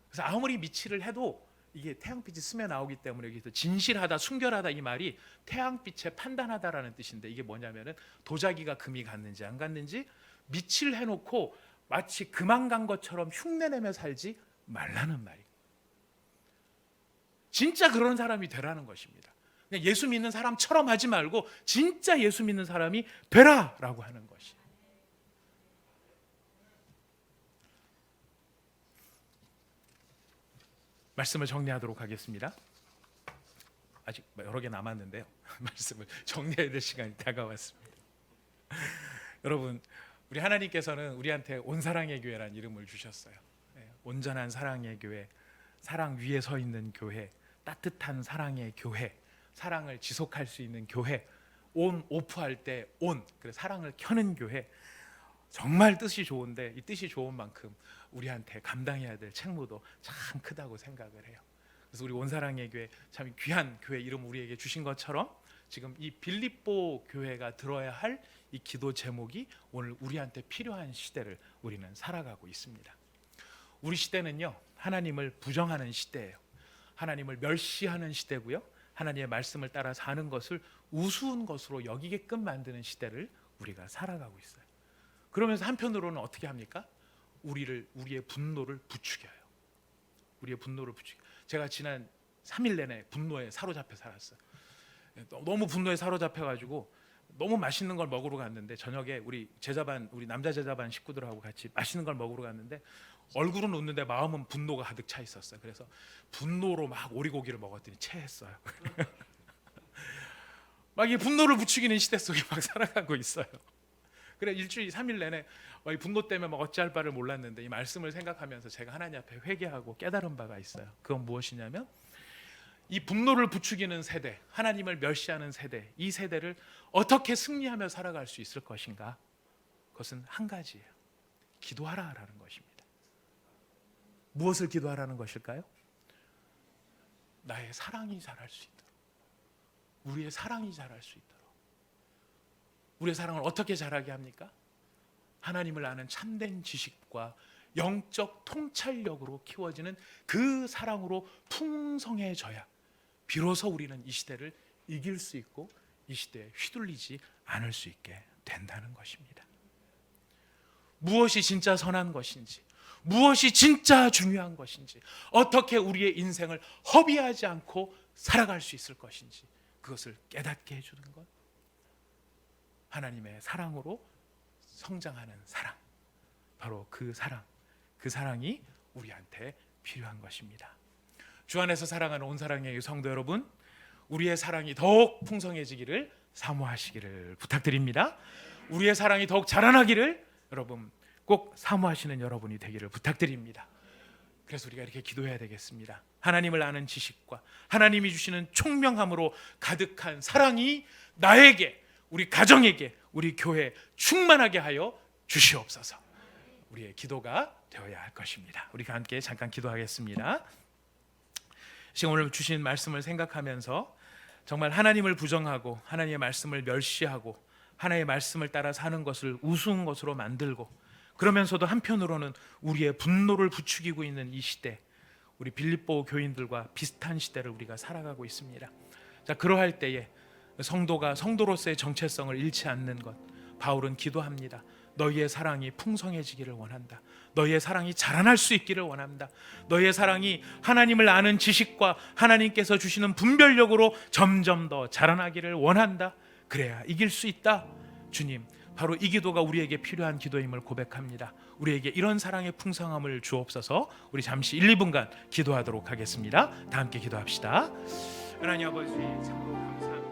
그래서 아무리 밑칠을 해도 이게 태양빛이 스며 나오기 때문에 여기서 진실하다, 순결하다 이 말이 태양빛에 판단하다라는 뜻인데 이게 뭐냐면은 도자기가 금이 갔는지 안 갔는지 밑칠 해놓고 마치 금안 간 것처럼 흉내내며 살지 말라는 말이에요. 진짜 그런 사람이 되라는 것입니다. 그냥 예수 믿는 사람처럼 하지 말고 진짜 예수 믿는 사람이 되라라고 하는 것이. 말씀을 정리하도록 하겠습니다. 아직 여러 개 남았는데요. 말씀을 정리해야 될 시간이 다가왔습니다. 여러분, 우리 하나님께서는 우리한테 온사랑의 교회라는 이름을 주셨어요. 온전한 사랑의 교회, 사랑 위에 서 있는 교회, 따뜻한 사랑의 교회, 사랑을 지속할 수 있는 교회, 온 오프할 때 온, 그래서 사랑을 켜는 교회. 정말 뜻이 좋은데 이 뜻이 좋은 만큼 우리한테 감당해야 될 책무도 참 크다고 생각을 해요. 그래서 우리 온사랑의 교회, 참 귀한 교회 이름 우리에게 주신 것처럼 지금 이 빌립보 교회가 들어야 할 이 기도 제목이 오늘 우리한테 필요한 시대를 우리는 살아가고 있습니다. 우리 시대는요, 하나님을 부정하는 시대예요. 하나님을 멸시하는 시대고요, 하나님의 말씀을 따라 사는 것을 우스운 것으로 여기게끔 만드는 시대를 우리가 살아가고 있어요. 그러면서 한편으로는 어떻게 합니까? 우리의 분노를 부추겨요. 우리의 분노를 부추겨. 제가 지난 3일 내내 분노에 사로잡혀 살았어요. 너무 분노에 사로잡혀가지고 너무 맛있는 걸 먹으러 갔는데, 저녁에 우리 남자 제자반 식구들하고 같이 맛있는 걸 먹으러 갔는데 얼굴은 웃는데 마음은 분노가 가득 차 있었어요. 그래서 분노로 막 오리고기를 먹었더니 체했어요. 막 이 분노를 부추기는 시대 속에 막 살아가고 있어요. 그래, 일주일 3일 내내 이 분노 때문에 막 어찌할 바를 몰랐는데 이 말씀을 생각하면서 제가 하나님 앞에 회개하고 깨달은 바가 있어요. 그건 무엇이냐면, 이 분노를 부추기는 세대, 하나님을 멸시하는 세대, 이 세대를 어떻게 승리하며 살아갈 수 있을 것인가? 그것은 한 가지예요. 기도하라라는 것입니다. 무엇을 기도하라는 것일까요? 나의 사랑이 자랄 수 있도록, 우리의 사랑이 자랄 수 있도록. 우리의 사랑을 어떻게 자라게 합니까? 하나님을 아는 참된 지식과 영적 통찰력으로 키워지는 그 사랑으로 풍성해져야 비로소 우리는 이 시대를 이길 수 있고 이 시대에 휘둘리지 않을 수 있게 된다는 것입니다. 무엇이 진짜 선한 것인지, 무엇이 진짜 중요한 것인지, 어떻게 우리의 인생을 허비하지 않고 살아갈 수 있을 것인지, 그것을 깨닫게 해주는 것, 하나님의 사랑으로 성장하는 사랑, 바로 그 사랑이 우리한테 필요한 것입니다. 주 안에서 사랑하는 온사랑의 성도 여러분, 우리의 사랑이 더욱 풍성해지기를 사모하시기를 부탁드립니다. 우리의 사랑이 더욱 자라나기를 여러분 꼭 사모하시는 여러분이 되기를 부탁드립니다. 그래서 우리가 이렇게 기도해야 되겠습니다. 하나님을 아는 지식과 하나님이 주시는 총명함으로 가득한 사랑이 나에게, 우리 가정에게, 우리 교회에 충만하게 하여 주시옵소서. 우리의 기도가 되어야 할 것입니다. 우리가 함께 잠깐 기도하겠습니다. 지금 오늘 주신 말씀을 생각하면서 정말 하나님을 부정하고 하나님의 말씀을 멸시하고 하나님의 말씀을 따라 사는 것을 우스운 것으로 만들고, 그러면서도 한편으로는 우리의 분노를 부추기고 있는 이 시대, 우리 빌립보 교인들과 비슷한 시대를 우리가 살아가고 있습니다. 자, 그러할 때에 성도가 성도로서의 정체성을 잃지 않는 것, 바울은 기도합니다. 너희의 사랑이 풍성해지기를 원한다. 너희의 사랑이 자라날 수 있기를 원한다. 너희의 사랑이 하나님을 아는 지식과 하나님께서 주시는 분별력으로 점점 더 자라나기를 원한다. 그래야 이길 수 있다. 주님, 바로 이 기도가 우리에게 필요한 기도임을 고백합니다. 우리에게 이런 사랑의 풍성함을 주옵소서. 우리 잠시 1, 2분간 기도하도록 하겠습니다. 다 함께 기도합시다. 하나님 아버지, 참으로 감사합니다.